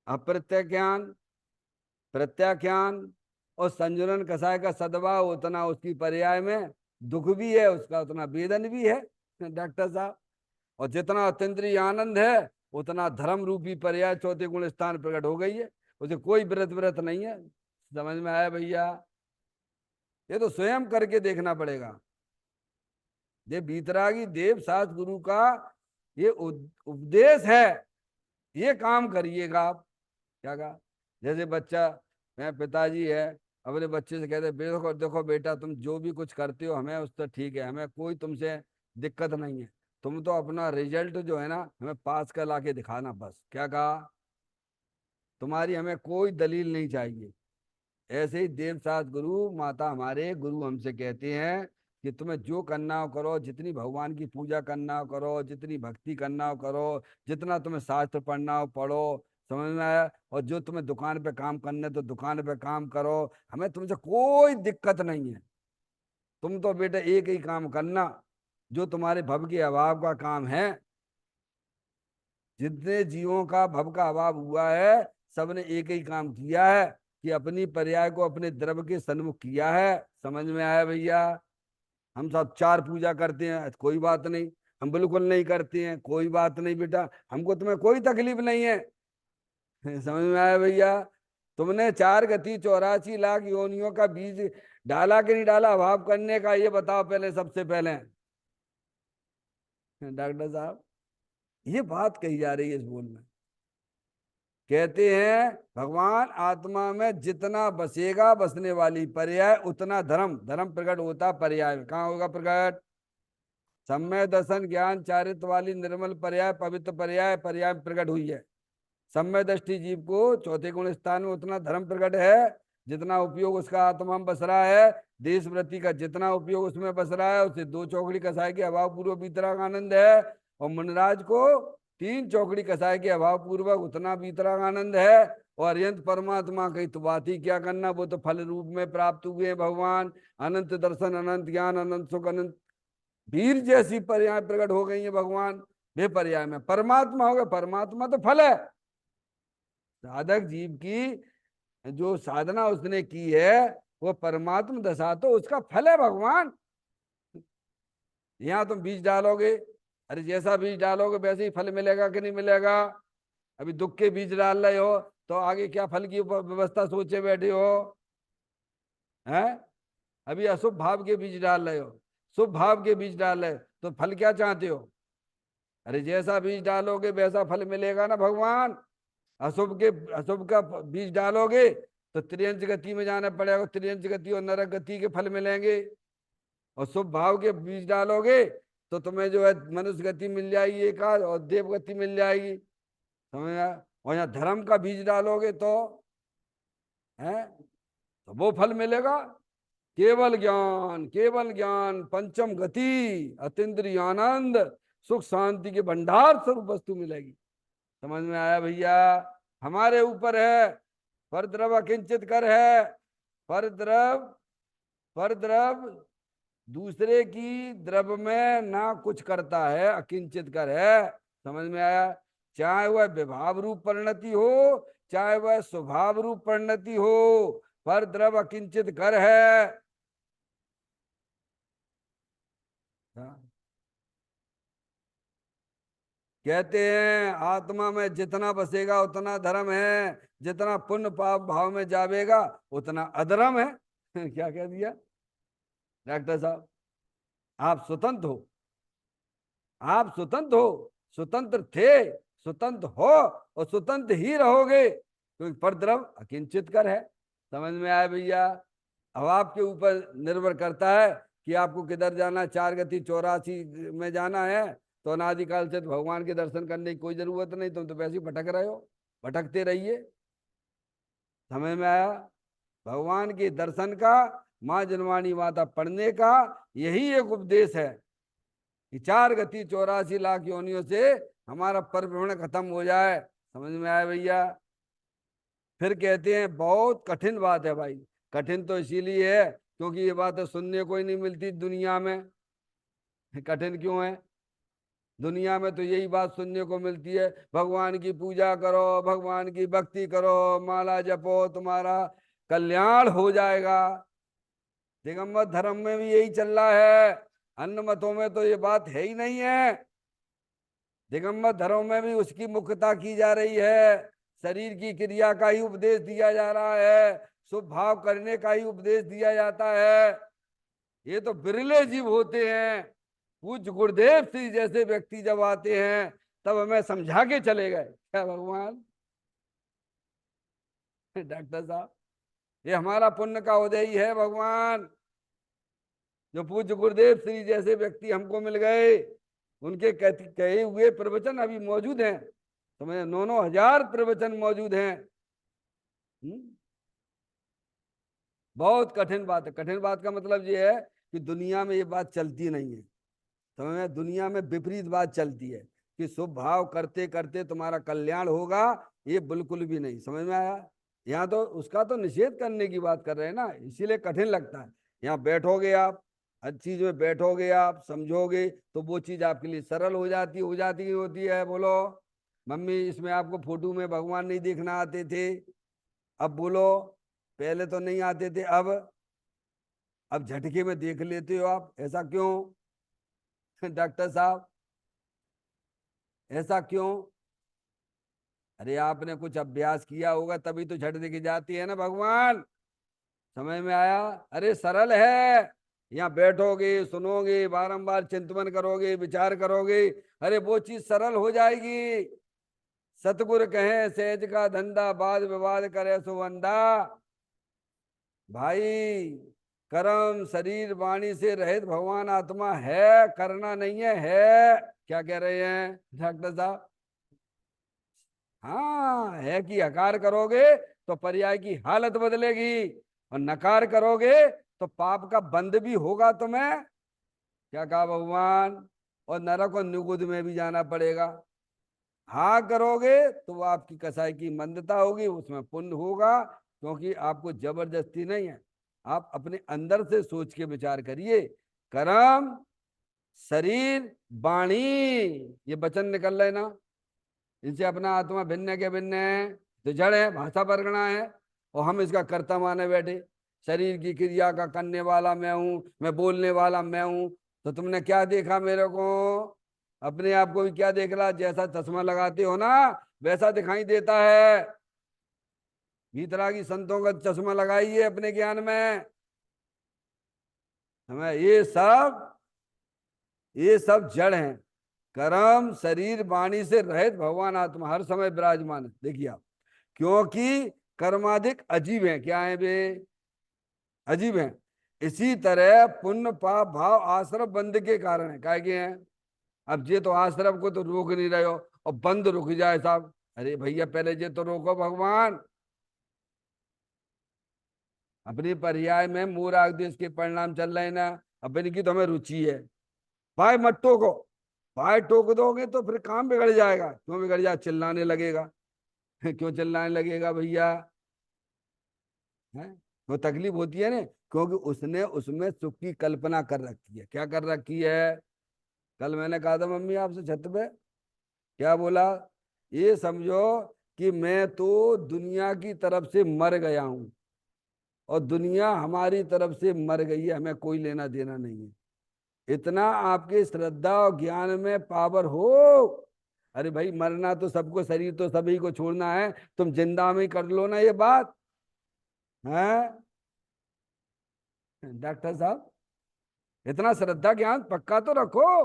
अप्रत्याख्यान, प्रत्याख्यान और संजुलन कसाय का सद्भाव, उतना उसकी पर्याय में दुख भी है, उसका उतना वेदन भी है डॉक्टर साहब। और जितना अत्यंतरीय आनंद है, उतना धर्म रूपी पर्याय चौथे गुण स्थान प्रकट हो गई है। उसे कोई व्रत व्रत नहीं है। समझ में आया भैया? ये तो स्वयं करके देखना पड़ेगा। ये बीतरागी देव सास गुरु का ये उपदेश है, ये काम करिएगा आप। क्या कहा? जैसे बच्चा, मैं पिताजी है, अपने बच्चे से कहते देखो देखो बेटा, तुम जो भी कुछ करते हो हमें उससे ठीक है, हमें कोई तुमसे दिक्कत नहीं है, तुम तो अपना रिजल्ट जो है ना हमें पास कर ला के दिखाना बस। क्या कहा? तुम्हारी हमें कोई दलील नहीं चाहिए। ऐसे ही देव सात गुरु माता हमारे गुरु हमसे कहते हैं कि तुम्हें जो करना हो करो, जितनी भगवान की पूजा करना हो करो, जितनी भक्ति करना हो करो, जितना तुम्हें शास्त्र पढ़ना हो पढ़ो, समझ में आया? और जो तुम्हें दुकान पे काम करने तो दुकान पे काम करो, हमें तुमसे कोई दिक्कत नहीं है। तुम तो बेटा एक ही काम करना, जो तुम्हारे भव के अभाव का काम है। जितने जीवों का भव का अभाव हुआ है, सबने एक ही काम किया है कि अपनी पर्याय को अपने द्रव्य के सन्मुख किया है। समझ में आया भैया? हम सब चार पूजा करते हैं, कोई बात नहीं। हम बिल्कुल नहीं करते हैं, कोई बात नहीं बेटा, हमको तुम्हें कोई तकलीफ नहीं है। समझ में आया भैया? तुमने 4 गति 84 लाख योनियों का बीज डाला कि नहीं डाला अभाव करने का, ये बताओ पहले, सबसे पहले। डॉक्टर साहब, ये बात कही जा रही है इस बोल में। कहते हैं भगवान आत्मा में जितना बसेगा, बसने वाली पर्याय उतना धर्म, धर्म प्रकट होता पर्याय में। कहाँ होगा प्रकट? सम्य दर्शन ज्ञान चारित्र वाली निर्मल पर्याय, पवित्र पर्याय, पर्याय में प्रकट हुई है। सम्य दृष्टि जीव को चौथे गुण स्थान में उतना धर्म प्रकट है जितना उपयोग उसका आत्मा में बस रहा है। देश वृत्ति का जितना उपयोग उसमें बस रहा है, उसे 2 चौकड़ी कसाय के अभाव पूर्वक बीतराग आनंद है। और मुनराज को 3 चौकड़ी कसाय के अभाव पूर्वक उतना बीतराग आनंद है। और अत्यंत परमात्मा की तो बात ही क्या करना, वो तो फल रूप में प्राप्त हुए हैं भगवान। अनंत दर्शन, अनंत ज्ञान, अनंत सुख, अनंत वीर जैसी पर्याय प्रकट हो गई है भगवान। वे पर्याय में परमात्मा हो गए। परमात्मा तो फल है। साधक जीव की जो साधना उसने की है, वो परमात्मा दशा तो उसका फल है भगवान। यहां तुम बीज डालोगे, अरे जैसा बीज डालोगे वैसे ही फल मिलेगा कि नहीं मिलेगा? अभी दुख के बीज डाल रहे हो तो आगे क्या फल की व्यवस्था सोचे बैठे हो? हैं? अभी अशुभ भाव के बीज डाल रहे हो, शुभ भाव के बीज डाल रहे हो, तो फल क्या चाहते हो? अरे जैसा बीज डालोगे वैसा फल मिलेगा ना भगवान। अशुभ का बीज डालोगे तो त्रियंच गति में जाना पड़ेगा, त्रियंच गति और नरक गति के फल मिलेंगे। और शुभ भाव के बीज डालोगे तो तुम्हें जो है मनुष्य गति मिल जाएगी एक आध, और देव गति मिल जाएगी। समझ आया? और यहाँ धर्म का बीज डालोगे तो है, तो वो फल मिलेगा। केवल ज्ञान, केवल ज्ञान, पंचम गति, अतीन्द्रिय आनंद, सुख शांति के भंडार स्वरूप वस्तु मिलेगी। समझ में आया भैया? हमारे ऊपर है। पर द्रव अकिंचित कर है। पर द्रव, पर द्रव दूसरे की द्रव में ना कुछ करता है, अकिंचित कर है। समझ में आया? चाहे वह विभाव रूप परिणति हो, चाहे वह स्वभाव रूप परिणति हो, पर द्रव अकिंचित कर है। कहते हैं आत्मा में जितना बसेगा उतना धर्म है, जितना पुण्य पाप भाव में जावेगा उतना अधर्म है। क्या कह दिया डॉक्टर साहब? आप स्वतंत्र हो, आप स्वतंत्र हो, स्वतंत्र थे, स्वतंत्र हो और स्वतंत्र ही रहोगे, क्योंकि परद्रव अकिंचित कर है। समझ में आया भैया? अब आपके ऊपर निर्भर करता है कि आपको किधर जाना है। 4 गति 84 में जाना है तो अनादिकाल से तो भगवान के दर्शन करने की कोई जरूरत नहीं, तुम तो वैसे ही भटक रहे हो, भटकते रहिए। समझ में आया? भगवान के दर्शन का, माँ जनवाणी माता पढ़ने का यही एक उपदेश है कि 4 गति 84 लाख योनियों से हमारा परिभ्रमण खत्म हो जाए। समझ में आया भैया? फिर कहते हैं बहुत कठिन बात है भाई। कठिन तो इसीलिए है क्योंकि ये बात तो सुनने को ही नहीं मिलती दुनिया में। कठिन क्यों है? दुनिया में तो यही बात सुनने को मिलती है, भगवान की पूजा करो, भगवान की भक्ति करो, माला जपो, तुम्हारा कल्याण हो जाएगा। दिगंबर धर्म में भी यही चल रहा है। अन्य मतों में तो ये बात है ही नहीं है। दिगंबर धर्म में भी उसकी मुख्यता की जा रही है। शरीर की क्रिया का ही उपदेश दिया जा रहा है, शुभ भाव करने का ही उपदेश दिया जाता है। ये तो बिरले जीव होते हैं। पूज्य गुरुदेव श्री जैसे व्यक्ति जब आते हैं तब हमें समझा के चले गए। क्या भगवान? डॉक्टर साहब, ये हमारा पुण्य का उदय ही है भगवान। जो पूज्य गुरुदेव श्री जैसे व्यक्ति हमको मिल गए, उनके कहे हुए प्रवचन अभी मौजूद हैं। समझ, 9,000 प्रवचन मौजूद हैं। बहुत कठिन बात है। कठिन बात का मतलब ये है कि दुनिया में ये बात चलती नहीं है। समझ में? दुनिया में विपरीत बात चलती है कि शुभ भाव करते करते तुम्हारा कल्याण होगा ये बिल्कुल भी नहीं। समझ में आया? यहाँ तो उसका तो निषेध करने की बात कर रहे हैं ना, इसीलिए कठिन लगता है। यहाँ बैठोगे आप, हर चीज में बैठोगे आप, समझोगे तो वो चीज आपके लिए सरल हो जाती होती है। बोलो मम्मी, इसमें आपको फोटो में भगवान नहीं देखना आते थे, अब बोलो। पहले तो नहीं आते थे, अब झटके में देख लेते हो आप, ऐसा क्यों? डॉक्टर साहब, ऐसा क्यों? अरे आपने कुछ अभ्यास किया होगा तभी तो झट दिख जाती है ना भगवान। समझ में आया? अरे सरल है। यहाँ बैठोगे, सुनोगे, बारंबार चिंतन करोगे, विचार करोगे, अरे वो चीज सरल हो जाएगी। सतगुरु कहे सहज का धंधा, वाद विवाद करे सुवंदा। भाई, कर्म शरीर वाणी से रहित भगवान आत्मा है, करना नहीं है। क्या कह रहे हैं डॉक्टर साहब? हाँ, है कि हकार करोगे तो पर्याय की हालत बदलेगी, और नकार करोगे तो पाप का बंध भी होगा तुम्हें। क्या कहा भगवान? और नरक और निगुद में भी जाना पड़ेगा। हाँ करोगे तो वो आपकी कसाई की मंदता होगी, उसमें पुण्य होगा, क्योंकि आपको जबरदस्ती नहीं है। आप अपने अंदर से सोच के विचार करिए। कर्म शरीर वाणी, ये वचन निकल रहे ना, इनसे अपना आत्मा भिन्न के भिन्न है, तो जड़ है, भाषा परगना है, और हम इसका कर्ता माने बैठे। शरीर की क्रिया का करने वाला मैं हूं, मैं बोलने वाला मैं हूं। तो तुमने क्या देखा मेरे को? अपने आप को भी क्या देख रहा? जैसा चश्मा लगाते हो ना, वैसा दिखाई देता है। भीतरा की संतों का चश्मा लगाइए अपने ज्ञान में। हमें ये सब जड़ हैं। कर्म शरीर वाणी से रहित भगवान आत्मा हर समय विराजमान है। देखिए आप, क्योंकि कर्माधिक अजीब है। क्या है वे? अजीब है। इसी तरह पुण्य पाप भाव आश्रम बंद के कारण है। काय के हैं? अब ये तो आश्रम को तो रोक नहीं रहे हो, और बंद रुक जाए साहब, अरे भैया पहले ये तो रोको भगवान। अपनी पर्याय में मोर आग देश के परिणाम चल रहे हैं ना, अब इनकी तो हमें रुचि है। भाई मत टोको। भाई टोक दोगे तो फिर काम बिगड़ जाएगा। क्यों बिगड़ जाए? चिल्लाने लगेगा। क्यों चिल्लाने लगेगा भैया? है, वो तकलीफ होती है ना, क्योंकि उसने उसमें सुख की कल्पना कर रखी है। क्या कर रखी है? कल मैंने कहा था मम्मी आपसे छत पे, क्या बोला? ये समझो कि मैं तो दुनिया की तरफ से मर गया हूं, और दुनिया हमारी तरफ से मर गई है, हमें कोई लेना देना नहीं है। इतना आपके श्रद्धा और ज्ञान में पावर हो। अरे भाई, मरना तो सबको, शरीर तो सभी को छोड़ना है, तुम जिंदा में कर लो ना ये बात है। डॉक्टर साहब, इतना श्रद्धा ज्ञान पक्का तो रखो।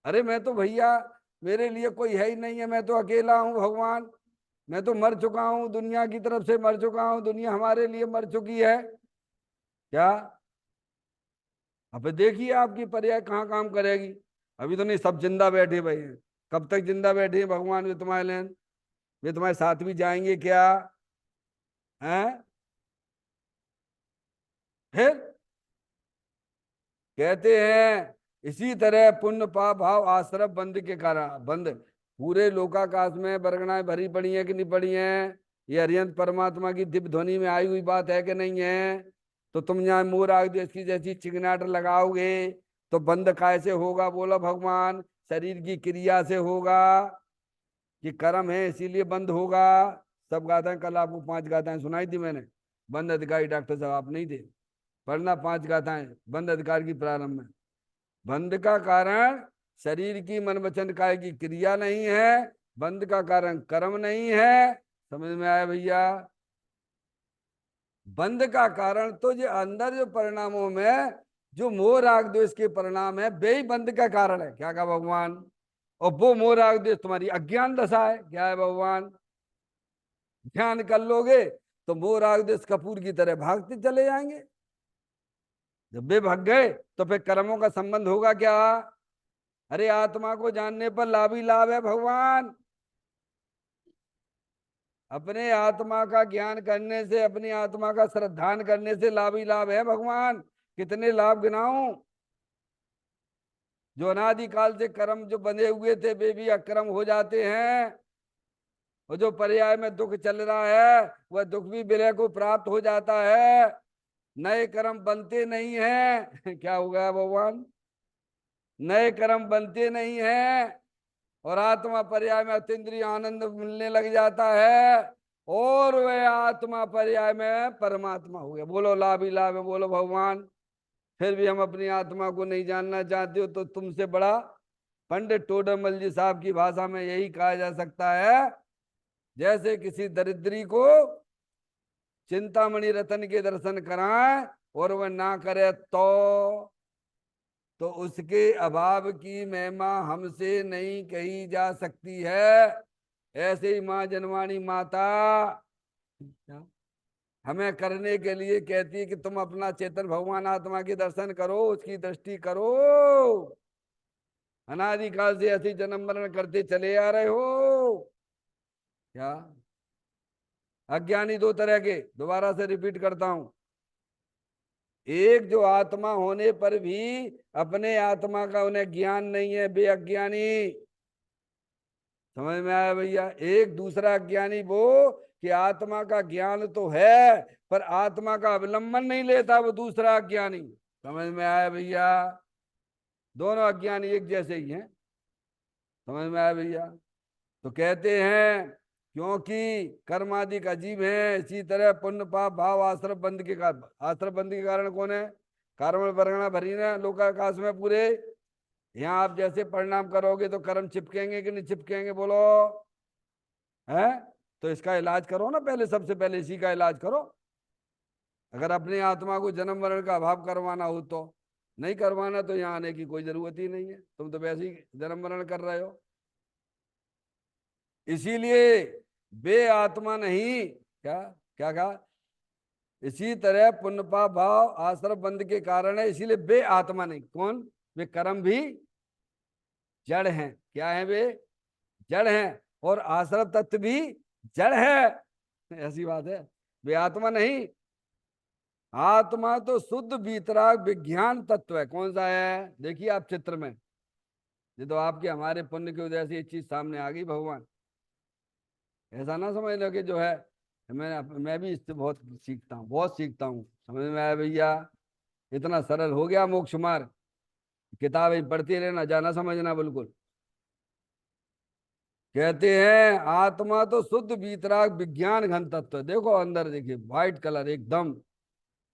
अरे मैं तो भैया, मेरे लिए कोई है ही नहीं है, मैं तो अकेला हूं भगवान। मैं तो मर चुका हूं, दुनिया की तरफ से मर चुका हूं, दुनिया हमारे लिए मर चुकी है। क्या? अब देखिए आपकी पर्याय कहाँ काम करेगी। अभी तो नहीं, सब जिंदा बैठे भाई हैं। कब तक जिंदा बैठे हैं भगवान? वे तुम्हारे लेन, वे तुम्हारे साथ भी जाएंगे क्या? हैं? फिर कहते हैं इसी तरह पुण्य पाप भाव आश्रम बंद के कारण बंद। पूरे लोकाकाश में बरगनाएं भरी पड़ी हैं कि नहीं पड़ी हैं? ये अरिहंत परमात्मा की दिव्य ध्वनि में आई हुई बात है कि नहीं है? तो तुम यहाँ मोर आग देश की जैसी चिकनाट लगाओगे तो बंद कैसे होगा? बोलो भगवान, शरीर की क्रिया से होगा, कि कर्म है इसीलिए बंद होगा। सब गाथाएं, कल आपको 5 गाथाएं सुनाई थी मैंने। बंद अधिकारी डॉक्टर साहब आप नहीं थे, पढ़ना 5 गाथाएं बंद अधिकार की प्रारंभ में। बंध का कारण शरीर की मन वचन काय की क्रिया नहीं है, बंध का कारण कर्म नहीं है। समझ में आया भैया? बंध का कारण तो जो अंदर जो परिणामों में जो मोह राग द्वेष के परिणाम है, वे ही बंध का कारण है। क्या कहा भगवान? और वो मोह राग द्वेष तुम्हारी अज्ञान दशा है। क्या है भगवान? ध्यान कर लोगे तो मोह राग द्वेष कपूर की तरह भागते चले जाएंगे। जब वे भाग गए तो फिर कर्मों का संबंध होगा क्या? अरे आत्मा को जानने पर लाभ ही लाभ है भगवान। अपने आत्मा का ज्ञान करने से, अपनी आत्मा का श्रद्धान करने से लाभ ही लाभ है भगवान। कितने लाभ गिनाऊं? जो अनादिकाल से कर्म जो बंधे हुए थे वे भी अक्रम हो जाते हैं। और जो पर्याय में दुख चल रहा है वह दुख भी विलय को प्राप्त हो जाता है। नए कर्म बनते नहीं हैं क्या हो गया भगवान, नए कर्म बनते नहीं हैं और आत्मा पर्याय में अतीन्द्रिय आनंद मिलने लग जाता है और वह आत्मा पर्याय में परमात्मा हो गया। बोलो लाभ ही लाभ है, बोलो भगवान। फिर भी हम अपनी आत्मा को नहीं जानना चाहते हो तो तुमसे बड़ा पंडित टोडरमल जी साहब की भाषा में यही कहा जा सकता है, जैसे किसी दरिद्री को चिंतामणि रतन के दर्शन कराएं और वह ना करे तो उसके अभाव की महिमा हमसे नहीं कही जा सकती है। ऐसे ही माँ जनवाणी माता हमें करने के लिए कहती है कि तुम अपना चेतन भगवान आत्मा के दर्शन करो, उसकी दृष्टि करो। अनादिकाल से ऐसी जन्म मरण करते चले आ रहे हो क्या। अज्ञानी दो तरह के, दोबारा से रिपीट करता हूं। एक जो आत्मा होने पर भी अपने आत्मा का उन्हें ज्ञान नहीं है, वे अज्ञानी। समझ में आया भैया। एक दूसरा अज्ञानी वो कि आत्मा का ज्ञान तो है पर आत्मा का अवलंबन नहीं लेता, वो दूसरा अज्ञानी। समझ में आया भैया। दोनों अज्ञानी एक जैसे ही हैं। समझ में आया भैया। तो कहते हैं क्योंकि कर्म आदि का जीव है, इसी तरह पुण्य पाप भाव आश्रम बंध के कारण, आश्रम बंध के कारण कौन है, कर्म वर्गणा भरी ना लोकाकाश में पूरे। यहाँ आप जैसे परिणाम करोगे तो कर्म चिपकेंगे कि नहीं चिपकेंगे बोलो है। तो इसका इलाज करो ना, पहले सबसे पहले इसी का इलाज करो। अगर अपनी आत्मा को जन्म मरण का अभाव करवाना हो तो, नहीं करवाना तो यहाँ आने की कोई जरूरत ही नहीं है, तुम तो वैसे ही जन्म मरण कर रहे हो। इसीलिए बे आत्मा नहीं, क्या क्या कहा, इसी तरह पुण्य पाप भाव आश्रम बंध के कारण है, इसीलिए बे आत्मा नहीं। कौन, वे कर्म भी जड़ हैं। क्या है वे, जड़ हैं। और आश्रम तत्व भी जड़ है, ऐसी बात है। वे आत्मा नहीं। आत्मा तो शुद्ध वीतराग विज्ञान तत्व है। कौन सा है, देखिए आप चित्र में, ये तो आपके हमारे पुण्य की वजह से ये चीज सामने आ गई भगवान। ऐसा ना समझ लो कि जो है मैं भी इससे बहुत सीखता हूँ, बहुत सीखता हूँ। समझ में आया भैया। इतना सरल हो गया मोक्ष मार्ग, किताबें पढ़ते रहना, जाना समझना बिल्कुल। कहते हैं आत्मा तो शुद्ध वीतराग विज्ञान घन तत्व है। देखो अंदर देखिए, व्हाइट कलर एकदम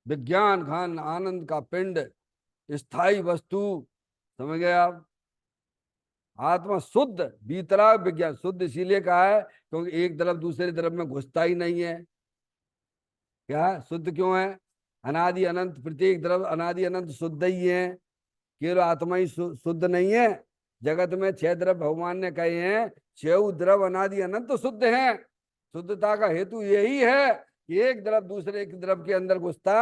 विज्ञान घन आनंद का पिंड, स्थायी वस्तु। समझ गए आप। आत्मा शुद्ध वीतराग विज्ञान, शुद्ध इसीलिए कहा है क्योंकि एक तरफ दूसरी तरफ में घुसता ही नहीं है। क्या शुद्ध क्यों है, अनादि अनंत प्रत्येक द्रव अनादि अनंत शुद्ध ही है, केवल आत्मा ही शुद्ध नहीं है। जगत में 6 द्रव भगवान ने कहे हैं, 6 द्रव अनादि अनंत शुद्ध हैं। शुद्धता का हेतु यही है कि एक द्रव दूसरे एक द्रव के अंदर घुसता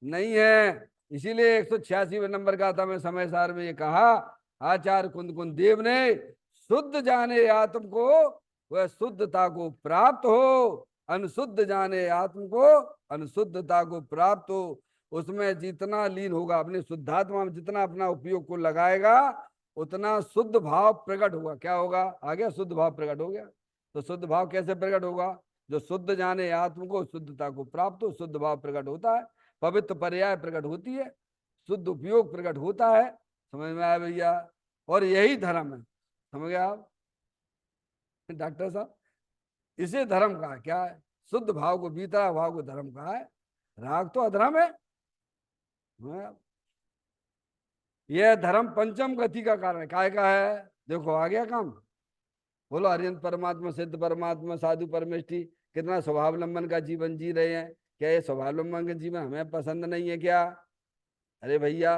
नहीं है। इसीलिए 186वें नंबर का था मैं समय सार में ये कहा, आचार्य कुंद कुंद देव ने, शुद्ध जाने आत्म को वह शुद्धता को प्राप्त हो, अनशुद्ध जाने आत्म को अनशुद्धता को प्राप्त हो। उसमें जितना लीन होगा, अपनी शुद्धात्मा में जितना अपना उपयोग को लगाएगा, उतना शुद्ध भाव प्रकट होगा। क्या होगा, आ गया, शुद्ध भाव प्रकट हो गया। तो शुद्ध भाव कैसे प्रकट होगा, जो शुद्ध जाने आत्म को शुद्धता को प्राप्त हो, शुद्ध भाव प्रकट होता है, पवित्र पर्याय प्रकट होती है, शुद्ध उपयोग प्रकट होता है। समझ में आया भैया। और यही धर्म है। समझ गए आप डॉक्टर साहब। इसे धर्म कहा, क्या है, शुद्ध भाव को, भीतरा भाव को धर्म कहा है। राग तो अधर्म है। यह धर्म पंचम गति का कारण है। काय का है, देखो आ गया काम। बोलो हरियंत परमात्मा, सिद्ध परमात्मा, साधु परमेष्टि कितना स्वभावलंबन का जीवन जी रहे हैं। क्या ये स्वभावलंबन का जीवन हमें पसंद नहीं है क्या। अरे भैया,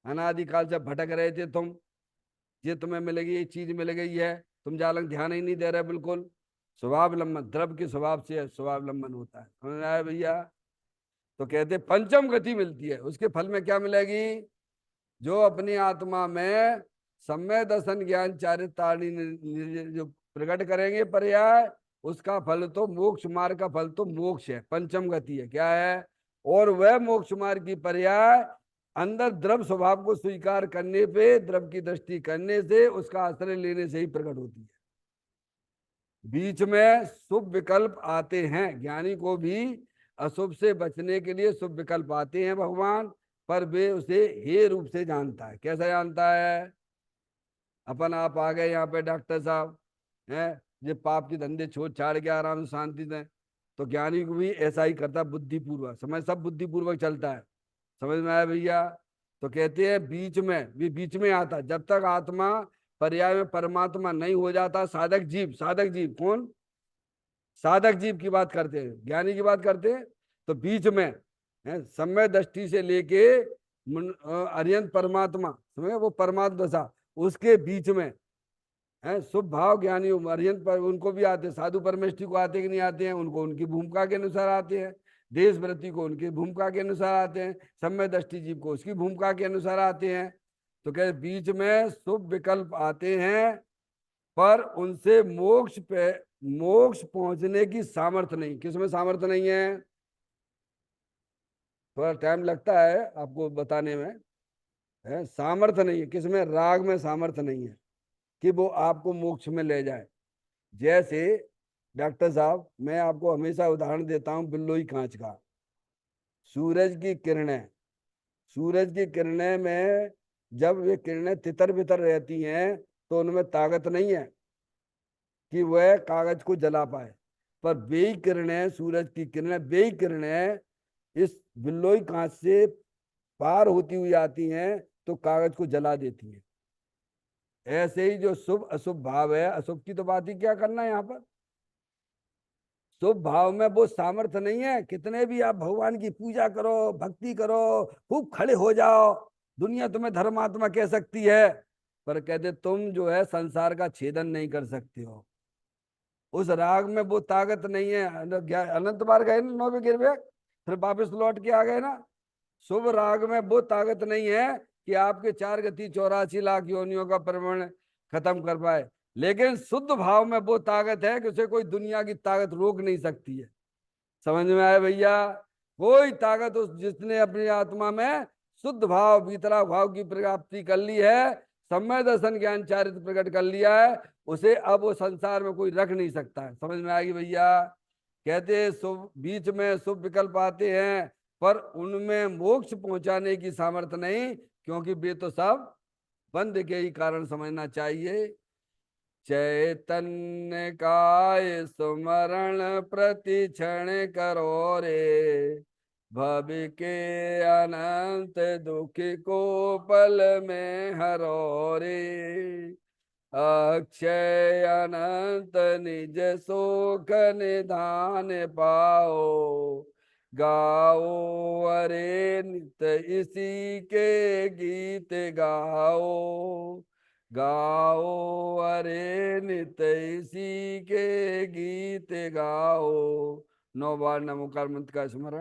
अनादिकाल से भटक रहे थे तुम, ये तुम्हें मिलेगी, ये चीज मिल गई है, तुम जालंग ध्यान ही नहीं दे रहे बिल्कुल। स्वभावलंबन, द्रव्य के स्वभाव से स्वभावलंबन होता है। समझ में आया भैया। तो कहते पंचम गति मिलती है, उसके फल में क्या मिलेगी, जो अपनी आत्मा में सम्य दर्शन ज्ञान चारितारणी जो प्रकट करेंगे पर्याय, उसका फल तो मोक्ष मार्ग का फल तो मोक्ष है, पंचम गति है। क्या है, और वह मोक्ष मार्ग की पर्याय अंदर द्रव स्वभाव को स्वीकार करने पे, द्रव की दृष्टि करने से, उसका आश्रय लेने से ही प्रकट होती है। बीच में शुभ विकल्प आते हैं, ज्ञानी को भी अशुभ से बचने के लिए शुभ विकल्प आते हैं भगवान, पर वे उसे हे रूप से जानता है। कैसा जानता है? अपन आप आ गए यहाँ पे डॉक्टर साहब हैं, ये पाप के धंधे छोड़ छाड़ के आराम से शांति से, तो ज्ञानी को भी ऐसा ही करता है, बुद्धिपूर्वक समझ, सब बुद्धिपूर्वक चलता है। समझ में आया भैया? तो कहते हैं बीच में भी, बीच में आता जब तक आत्मा पर्याय में परमात्मा नहीं हो जाता। साधक जीव, साधक जीव कौन? साधक जीव की बात करते हैं, ज्ञानी की बात करते हैं। तो बीच में है समय दृष्टि से लेके अर्यंत परमात्मा, समझे, वो परमात्मा दशा, उसके बीच में है शुभ भाव। ज्ञानी अर्यंत पर उनको भी आते हैं, साधु परमेष्ठी को आते कि नहीं आते हैं, उनको उनकी भूमिका के अनुसार आते हैं, देश व्रति को उनकी भूमिका के अनुसार आते हैं, समय दृष्टि जीव को उसकी भूमिका के अनुसार आते हैं। तो कह बीच में शुभ विकल्प आते हैं, पर उनसे मोक्ष पे, मोक्ष पहुंचने की सामर्थ्य नहीं। किसमें सामर्थ्य नहीं है? थोड़ा टाइम लगता है आपको बताने में, है सामर्थ्य नहीं है। किसमें? राग में सामर्थ्य नहीं है कि वो आपको मोक्ष में ले जाए। जैसे डॉक्टर साहब, मैं आपको हमेशा उदाहरण देता हूं बिल्लोई कांच का। सूरज की किरणें, सूरज की किरणें में जब वे किरणें तितर बितर रहती हैं तो उनमें ताकत नहीं है कि वह कागज को जला पाए। पर वे किरणें, सूरज की किरणें, वे किरणें इस बिल्लोई कांच से पार होती हुई आती हैं तो कागज को जला देती हैं। ऐसे ही जो शुभ अशुभ भाव है, अशुभ की तो बात ही क्या करना है यहाँ पर। शुभ भाव में वो सामर्थ्य नहीं है, कितने भी आप भगवान की पूजा करो, भक्ति करो, खूब खड़े हो जाओ, दुनिया तुम्हें धर्मात्मा कह सकती है, पर कहते तुम जो है संसार का छेदन नहीं कर सकते हो। उस राग में वो ताकत नहीं है। अनंत बार गए ना 9वें गिरवे, फिर वापस लौट के आ गए ना। शुभ राग में वो ताकत नहीं है कि आपके 4 गति 84 लाख योनियों का परिवर्ण खत्म कर पाए, लेकिन शुद्ध भाव में वो ताकत है कि उसे कोई दुनिया की ताकत रोक नहीं सकती है। समझ में आया भैया? कोई ताकत उस, जिसने अपनी आत्मा में शुद्ध भाव, भीतरा भाव की प्राप्ति कर ली है, समय दर्शन ज्ञान चारित्र प्रकट कर लिया है, उसे अब वो संसार में कोई रख नहीं सकता है। समझ में आएगी भैया? कहते हैं शुभ, बीच में शुभ विकल्प आते हैं, पर उनमें मोक्ष पहुंचाने की सामर्थ्य नहीं, क्योंकि वे तो सब बंध के ही कारण समझना चाहिए। चैतन्य काय सुमरण प्रति क्षण करो रे, भवि के अनंत दुख को पल में हरो रे। अक्षय अनंत निज सुख निधान पाओ, गाओ अरे नित इसी के गीत गाओ, गाओ अरे नित इसी के गीत गाओ। 9 बार नमोकार मंत्र का स्मरण।